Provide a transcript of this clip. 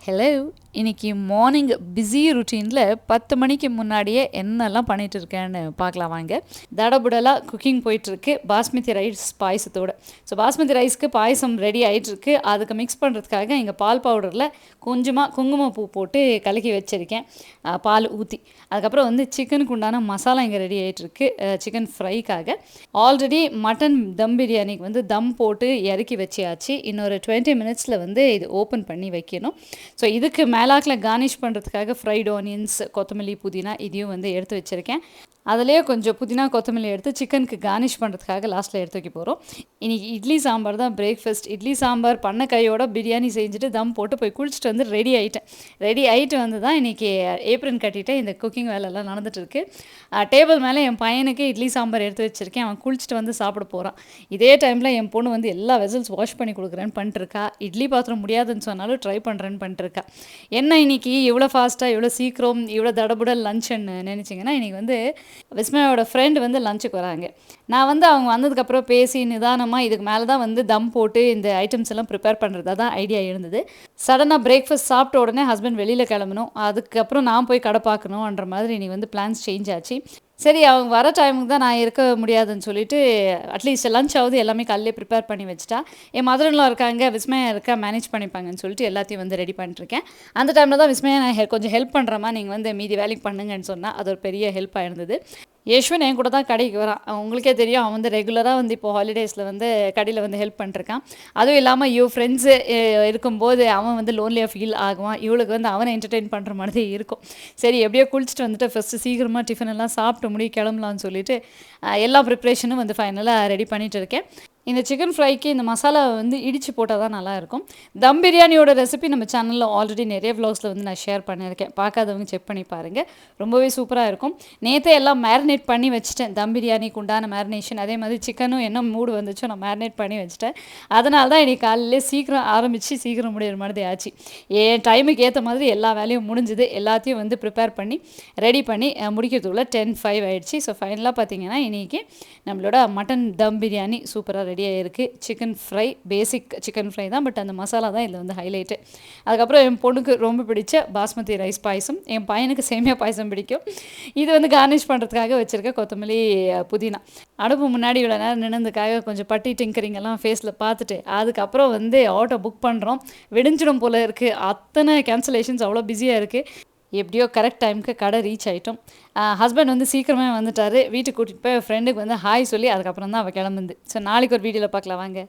Hello, இன்னைக்கு morning busy ருட்டீனில் 10 மணிக்கு முன்னாடியே என்னெல்லாம் பண்ணிட்டு இருக்கேன்னு பார்க்கலாம் வாங்க. தடபுடலாக குக்கிங் போயிட்டுருக்கு பாஸ்மதி ரைஸ் பாயசத்தோடு. ஸோ பாஸ்மதி ரைஸ்க்கு பாயசம் ரெடி ஆகிட்டுருக்கு. அதுக்கு மிக்ஸ் பண்ணுறதுக்காக இங்கே பால் பவுடரில் கொஞ்சமாக குங்குமப்பூ போட்டு கலக்கி வச்சுருக்கேன், பால் ஊற்றி. அதுக்கப்புறம் வந்து சிக்கனுக்கு உண்டான மசாலா இங்கே ரெடி ஆகிட்டுருக்கு சிக்கன் ஃப்ரைக்காக. ஆல்ரெடி மட்டன் தம் பிரியாணிக்கு வந்து தம் போட்டு இறக்கி வச்சியாச்சு. இன்னொரு 20 மினிட்ஸில் வந்து இது ஓப்பன் பண்ணி வைக்கணும். ஸோ இதுக்கு மேலாக்கில் கார்னிஷ் பண்ணுறதுக்காக ஃப்ரைட் ஆனியன்ஸ், கொத்தமல்லி, புதினா இதையும் வந்து எடுத்து வச்சுருக்கேன். அதிலே கொஞ்சம் புதினா கொத்தமல்லி எடுத்து சிக்கனுக்கு கார்னிஷ் பண்ணுறதுக்காக லாஸ்ட்டில் எடுத்து வைக்க போகிறோம். இன்றைக்கி இட்லி சாம்பார் தான் பிரேக்ஃபாஸ்ட். இட்லி சாம்பார் பண்ண கையோட பிரியாணி செஞ்சுட்டு தம் போட்டு போய் குளிச்சுட்டு வந்து ரெடி ஆகிட்டு வந்து தான் இன்றைக்கி ஏப்ரன் கட்டிட்டு இந்த குக்கிங் வேலையெல்லாம் நடந்துகிட்ருக்கு. டேபிள் மேலே என் பையனுக்கு இட்லி சாம்பார் எடுத்து வச்சுருக்கேன். அவன் குளிச்சுட்டு வந்து சாப்பிட போகிறான். இதே டைமில் என் பொண்ணு வந்து எல்லா வெசல்ஸ் வாஷ் பண்ணி கொடுக்குறேன்னு பண்ணிட்டுருக்கா. இட்லி பாத்திரம் முடியாதுன்னு சொன்னாலும் ட்ரை பண்ணுறேன்னு பண்ணிட்டுருக்கா. என்ன இன்றைக்கி இவ்வளோ ஃபாஸ்ட்டாக, இவ்வளோ சீக்கிரம், இவ்வளோ தடபுடல் லஞ்சுன்னு நினச்சிங்கன்னா, இன்றைக்கி வந்து விஸ்மயோட ஃப்ரெண்டு வந்து லஞ்சுக்கு வராங்க. நான் வந்து அவங்க வந்ததுக்கப்புறம் பேசி நிதானமாக இதுக்கு மேலே தான் வந்து தம் போட்டு இந்த ஐட்டம்ஸ் எல்லாம் ப்ரிப்பேர் பண்ணுறதா தான் ஐடியா இருந்தது. சடனாக பிரேக்ஃபாஸ்ட் சாப்பிட்ட உடனே ஹஸ்பண்ட் வெளியில் கிளம்பணும், அதுக்கப்புறம் நான் போய் கடை பார்க்கணுன்ற மாதிரி நீ வந்து பிளான்ஸ் சேஞ்ச் ஆச்சு. சரி, அவங்க வர டைமுக்கு தான் நான் இருக்க முடியாதுன்னு சொல்லிட்டு அட்லீஸ்ட் லஞ்ச் ஆகுது எல்லாமே காலையிலே ப்ரிப்பேர் பண்ணி வச்சுட்டா. என் மதர்லாம் இருக்காங்க, விஸ்மயா இருக்கா, மேனேஜ் பண்ணிப்பாங்கன்னு சொல்லிட்டு எல்லாத்தையும் வந்து ரெடி பண்ணிட்டுருக்கேன். அந்த டைமில் தான் விஸ்மயா நான் கொஞ்சம் ஹெல்ப் பண்ணுறேம்மா, நீங்கள் வந்து மீதி வேலைக்கு பண்ணுங்கன்னு சொன்னால் அது ஒரு பெரிய ஹெல்ப்பாக இருந்தது. யஷ்வன் என் கூட தான் கடைக்கு வரான். உங்களுக்கே தெரியும், அவன் வந்து ரெகுலராக வந்து இப்போ ஹாலிடேஸில் வந்து கடையில் வந்து ஹெல்ப் பண்ணிருக்கான். அதுவும் இல்லாமல் ஃப்ரெண்ட்ஸு இருக்கும்போது அவன் வந்து லோன்லியாக ஃபீல் ஆகுவான். இவளுக்கு வந்து அவனை என்டர்டெயின் பண்ணுற மாதிரி இருக்கும். சரி, எப்படியோ குளிச்சுட்டு வந்துட்டு ஃபஸ்ட்டு சீக்கிரமாக டிஃபன் எல்லாம் சாப்பிட்டு முடி கிளம்பலான்னு சொல்லிட்டு எல்லா ப்ரிப்ரேஷனும் வந்து ஃபைனலாக ரெடி பண்ணிகிட்டு இருக்கேன். இந்த சிக்கன் ஃப்ரைக்கு இந்த மசாலாவை வந்து இடித்து போட்டால் தான் நல்லாயிருக்கும். தம் பிரியாணியோட ரெசிபி நம்ம சேனலில் ஆல்ரெடி நிறைய வ்ளாக்ஸில் வந்து நான் ஷேர் பண்ணியிருக்கேன். பார்க்காதவங்க செக் பண்ணி பாருங்கள், ரொம்பவே சூப்பராக இருக்கும். நேற்றே எல்லாம் மேரினேட் பண்ணி வச்சுட்டேன். தம் பிரியாணிக்கு உண்டான மேரினேஷன், அதே மாதிரி சிக்கனும் என்ன மூடு வந்துச்சோ நான் மேரினேட் பண்ணி வச்சுட்டேன். அதனால தான் இன்றைக்கி காலையிலே சீக்கிரம் ஆரம்பித்து சீக்கிரம் முடிகிற மாதிரி ஆச்சு. என் டைமுக்கு ஏற்ற மாதிரி எல்லா வேலையும் முடிஞ்சுது. எல்லாத்தையும் வந்து ப்ரிப்பேர் பண்ணி ரெடி பண்ணி முடிக்கிறதுக்குள்ள 10:05 ஆகிடுச்சு. ஸோ ஃபைனலாக பார்த்தீங்கன்னா இன்றைக்கி நம்மளோட மட்டன் தம் பிரியாணி சூப்பராக ரெடியாக இருக்குது. சிக்கன் ஃப்ரை பேசிக் சிக்கன் ஃப்ரை தான், பட் அந்த மசாலா தான் இதில் வந்து ஹைலைட்டு. அதுக்கப்புறம் என் பொண்ணுக்கு ரொம்ப பிடிச்ச பாஸ்மதி ரைஸ் பாயசம், என் பையனுக்கு சேமியா பாயசம் பிடிக்கும். இது வந்து கார்னிஷ் பண்ணுறதுக்காக வச்சுருக்க கொத்தமல்லி, புதினா. அடுப்பு முன்னாடி இவ்வளோ நேரம் நின்னதுக்காக கொஞ்சம் பட்டி டிங்கரிங் எல்லாம் ஃபேஸில் பார்த்துட்டு அதுக்கப்புறம் வந்து ஆட்டோ புக் பண்ணுறோம். விடிஞ்சிடும் போல் இருக்குது, அத்தனை கேன்சலேஷன்ஸ், அவ்வளோ பிஸியாக இருக்குது. எப்படியோ கரெக்ட் டைமுக்கு கடை ரீச் ஆகிட்டோம். ஹஸ்பண்ட் வந்து சீக்கிரமே வந்துட்டார். வீட்டுக்கு கூட்டிகிட்டு போய் ஃப்ரெண்டுக்கு வந்து ஹாய் சொல்லி அதுக்கப்புறம் தான் அவள் கிளம்புது. ஸோ நாளைக்கு ஒரு வீடியோவில் பார்க்கலாம் வாங்க.